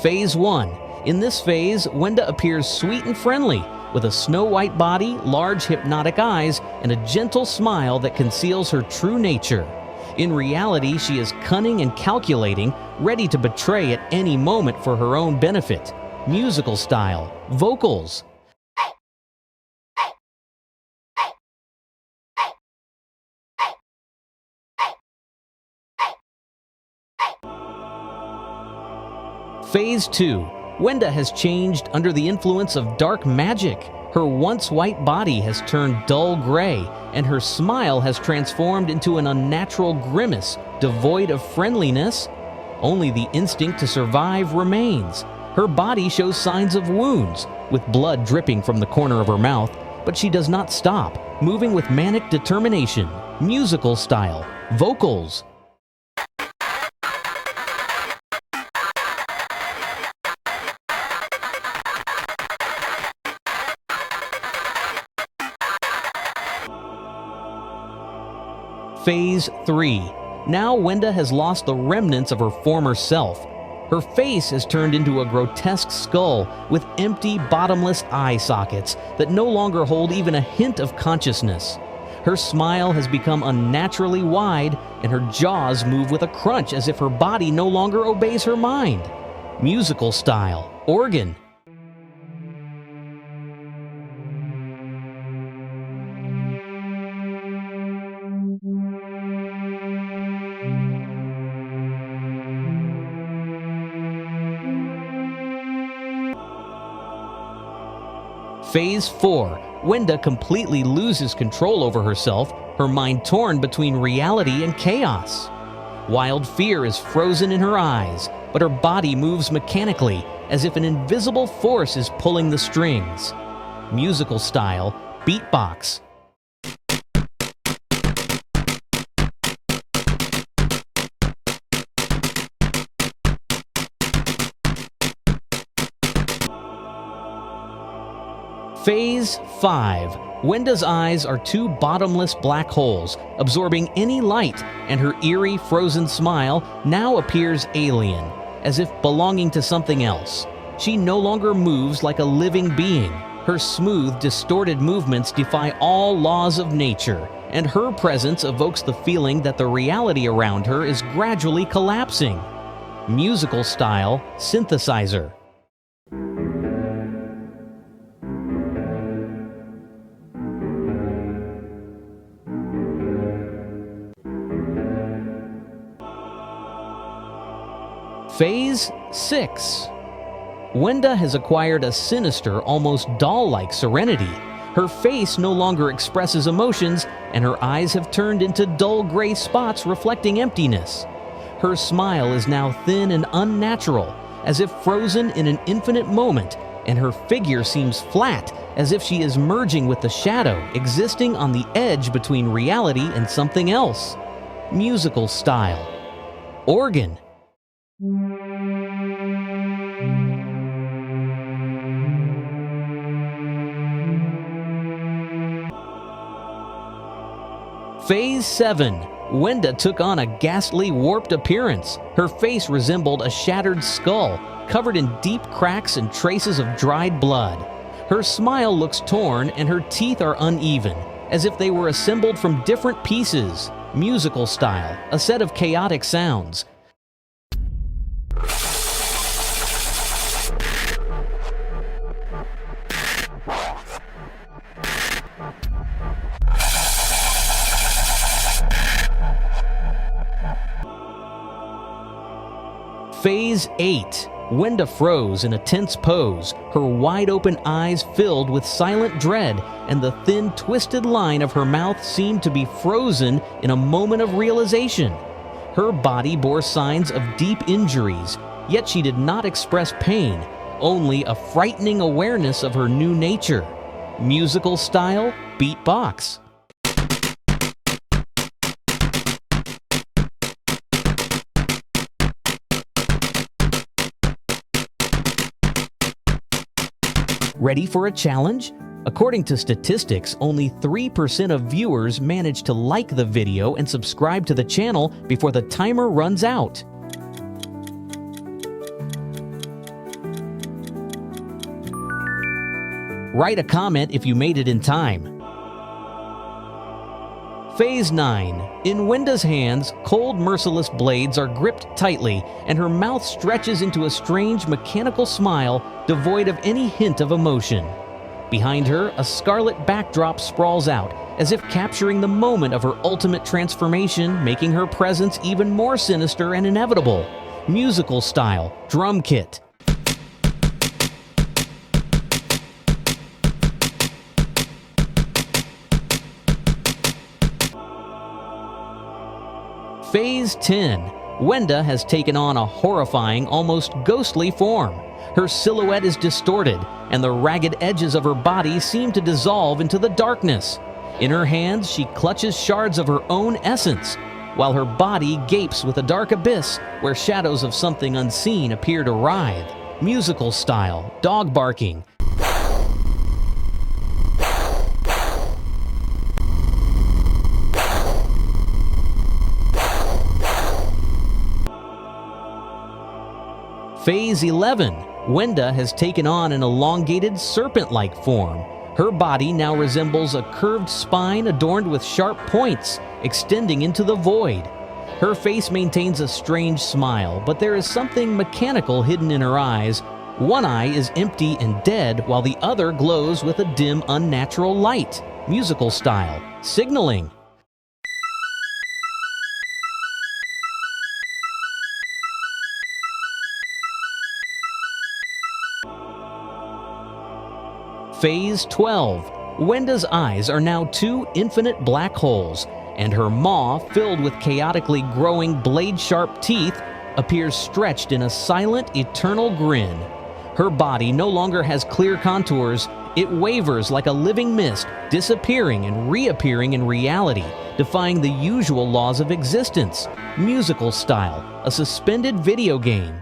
Phase 1. In this phase, Wenda appears sweet and friendly, with a snow-white body, large hypnotic eyes, and a gentle smile that conceals her true nature. In reality, she is cunning and calculating, ready to betray at any moment for her own benefit. Musical style, vocals. Phase 2. Wenda has changed under the influence of dark magic. Her once white body has turned dull gray, and her smile has transformed into an unnatural grimace, devoid of friendliness. Only the instinct to survive remains. Her body shows signs of wounds, with blood dripping from the corner of her mouth, but she does not stop, moving with manic determination. Musical style, vocals. Phase 3. Now Wenda has lost the remnants of her former self. Her face has turned into a grotesque skull with empty, bottomless eye sockets that no longer hold even a hint of consciousness. Her smile has become unnaturally wide, and her jaws move with a crunch as if her body no longer obeys her mind. Musical style, organ. Phase 4. Wenda completely loses control over herself, her mind torn between reality and chaos. Wild fear is frozen in her eyes, but her body moves mechanically, as if an invisible force is pulling the strings. Musical style, beatbox. Phase 5. Wenda's eyes are two bottomless black holes, absorbing any light, and her eerie, frozen smile now appears alien, as if belonging to something else. She no longer moves like a living being. Her smooth, distorted movements defy all laws of nature, and her presence evokes the feeling that the reality around her is gradually collapsing. Musical style, synthesizer. Phase 6. Wenda has acquired a sinister, almost doll-like serenity. Her face no longer expresses emotions, and her eyes have turned into dull gray spots reflecting emptiness. Her smile is now thin and unnatural, as if frozen in an infinite moment, and her figure seems flat, as if she is merging with the shadow, existing on the edge between reality and something else. Musical style, organ. Phase 7. Wenda took on a ghastly, warped appearance. Her face resembled a shattered skull, covered in deep cracks and traces of dried blood. Her smile looks torn and her teeth are uneven, as if they were assembled from different pieces. Musical style, a set of chaotic sounds. Phase 8. Wenda froze in a tense pose, her wide-open eyes filled with silent dread, and the thin, twisted line of her mouth seemed to be frozen in a moment of realization. Her body bore signs of deep injuries, yet she did not express pain, only a frightening awareness of her new nature. Musical style, beatbox. Ready for a challenge? According to statistics, only 3% of viewers manage to like the video and subscribe to the channel before the timer runs out. Write a comment if you made it in time. Phase 9. In Wenda's hands, cold, merciless blades are gripped tightly, and her mouth stretches into a strange mechanical smile devoid of any hint of emotion. Behind her, a scarlet backdrop sprawls out, as if capturing the moment of her ultimate transformation, making her presence even more sinister and inevitable. Musical style, drum kit. Phase 10. Wenda has taken on a horrifying, almost ghostly form. Her silhouette is distorted, and the ragged edges of her body seem to dissolve into the darkness. In her hands, she clutches shards of her own essence, while her body gapes with a dark abyss where shadows of something unseen appear to writhe. Musical style, dog barking. Phase 11. Wenda has taken on an elongated, serpent-like form. Her body now resembles a curved spine adorned with sharp points, extending into the void. Her face maintains a strange smile, but there is something mechanical hidden in her eyes. One eye is empty and dead, while the other glows with a dim, unnatural light. Musical style, signaling. Phase 12. Wenda's eyes are now two infinite black holes, and her maw, filled with chaotically growing blade-sharp teeth, appears stretched in a silent, eternal grin. Her body no longer has clear contours. It wavers like a living mist, disappearing and reappearing in reality, defying the usual laws of existence. Musical style, a suspended video game.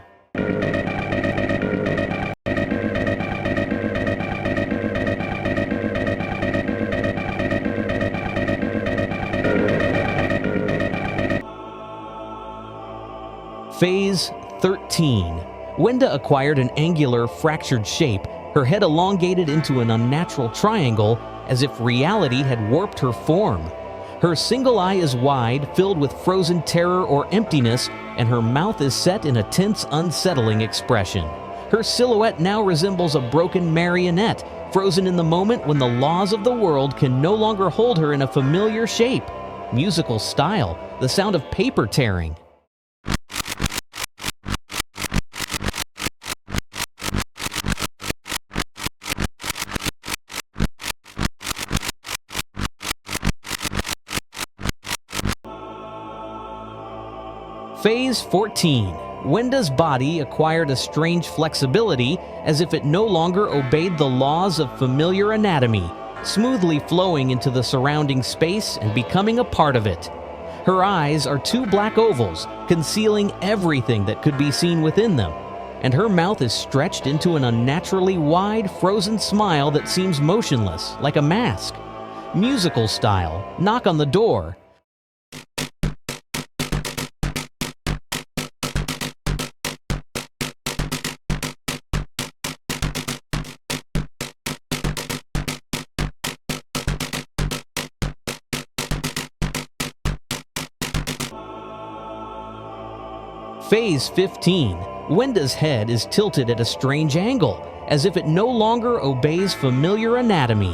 Phase 13. Wenda acquired an angular, fractured shape, her head elongated into an unnatural triangle, as if reality had warped her form. Her single eye is wide, filled with frozen terror or emptiness, and her mouth is set in a tense, unsettling expression. Her silhouette now resembles a broken marionette, frozen in the moment when the laws of the world can no longer hold her in a familiar shape. Musical style, the sound of paper tearing. Phase 14. Wenda's body acquired a strange flexibility, as if it no longer obeyed the laws of familiar anatomy, smoothly flowing into the surrounding space and becoming a part of it. Her eyes are two black ovals, concealing everything that could be seen within them, and her mouth is stretched into an unnaturally wide, frozen smile that seems motionless, like a mask. Musical style, knock on the door. Phase 15. Wenda's head is tilted at a strange angle, as if it no longer obeys familiar anatomy.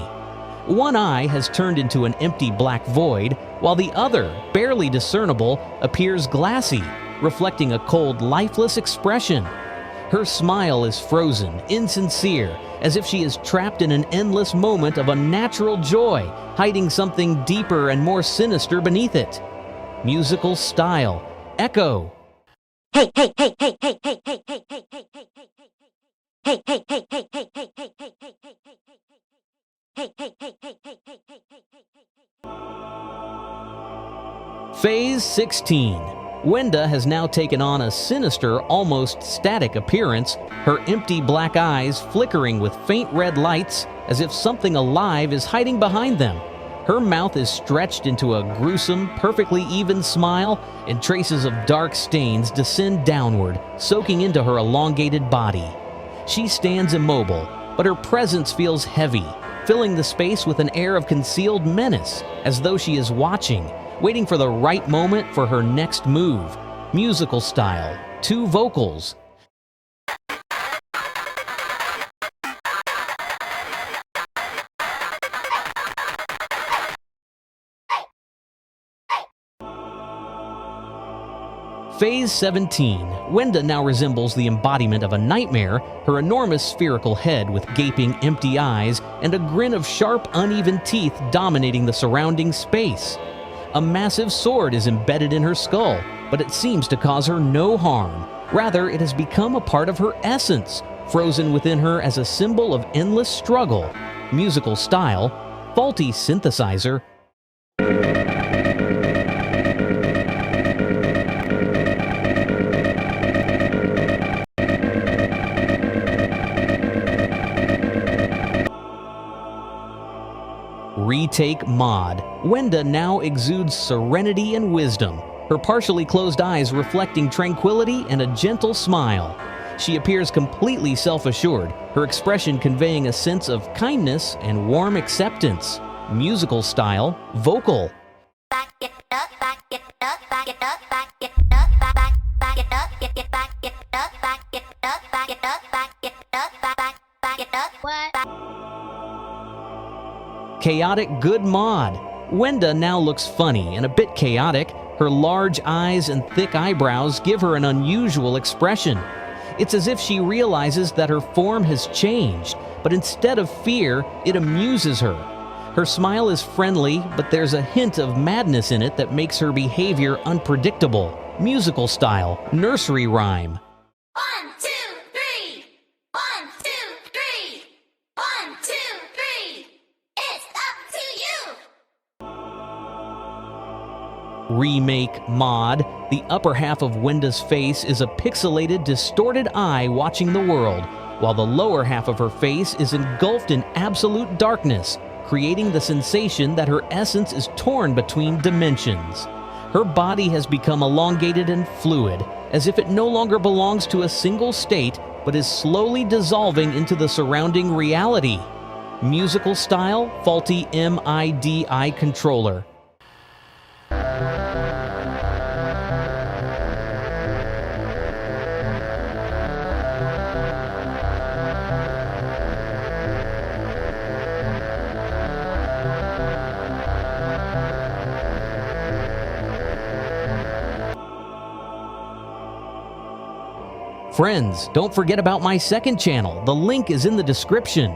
One eye has turned into an empty black void, while the other, barely discernible, appears glassy, reflecting a cold, lifeless expression. Her smile is frozen, insincere, as if she is trapped in an endless moment of unnatural joy, hiding something deeper and more sinister beneath it. Musical style, echo. Hey, hey, hey, hey, hey, hey, hey, hey, hey, hey, hey, hey, hey, hey, hey, hey, hey, hey, hey, Phase 16. Wenda has now taken on a sinister, almost static appearance, her empty black eyes flickering with faint red lights, as if something alive is hiding behind them. Her mouth is stretched into a gruesome, perfectly even smile, and traces of dark stains descend downward, soaking into her elongated body. She stands immobile, but her presence feels heavy, filling the space with an air of concealed menace, as though she is watching, waiting for the right moment for her next move. Musical style, 2 vocals. Phase 17. Wenda now resembles the embodiment of a nightmare, her enormous spherical head with gaping, empty eyes and a grin of sharp, uneven teeth dominating the surrounding space. A massive sword is embedded in her skull, but it seems to cause her no harm. Rather, it has become a part of her essence, frozen within her as a symbol of endless struggle. Musical style, faulty synthesizer. Retake mod. Wenda now exudes serenity and wisdom, her partially closed eyes reflecting tranquility and a gentle smile. She appears completely self-assured, her expression conveying a sense of kindness and warm acceptance. Musical style, vocal. Back it up, back it up, back it up, back it up, back it up, get it back it up, back it up, back it up, back it up, back it up. What? Chaotic good mod. Wenda now looks funny and a bit chaotic. Her large eyes and thick eyebrows give her an unusual expression. It's as if she realizes that her form has changed, but instead of fear, it amuses her. Her smile is friendly, but there's a hint of madness in it that makes her behavior unpredictable. Musical style, nursery rhyme. 1, 2, 3. 1, 2, 3. 1, 2, 3. It's up to you. Remake mod. The upper half of Wenda's face is a pixelated, distorted eye watching the world, while the lower half of her face is engulfed in absolute darkness, creating the sensation that her essence is torn between dimensions. Her body has become elongated and fluid, as if it no longer belongs to a single state, but is slowly dissolving into the surrounding reality. Musical style, faulty MIDI controller. Friends, don't forget about my second channel. The link is in the description.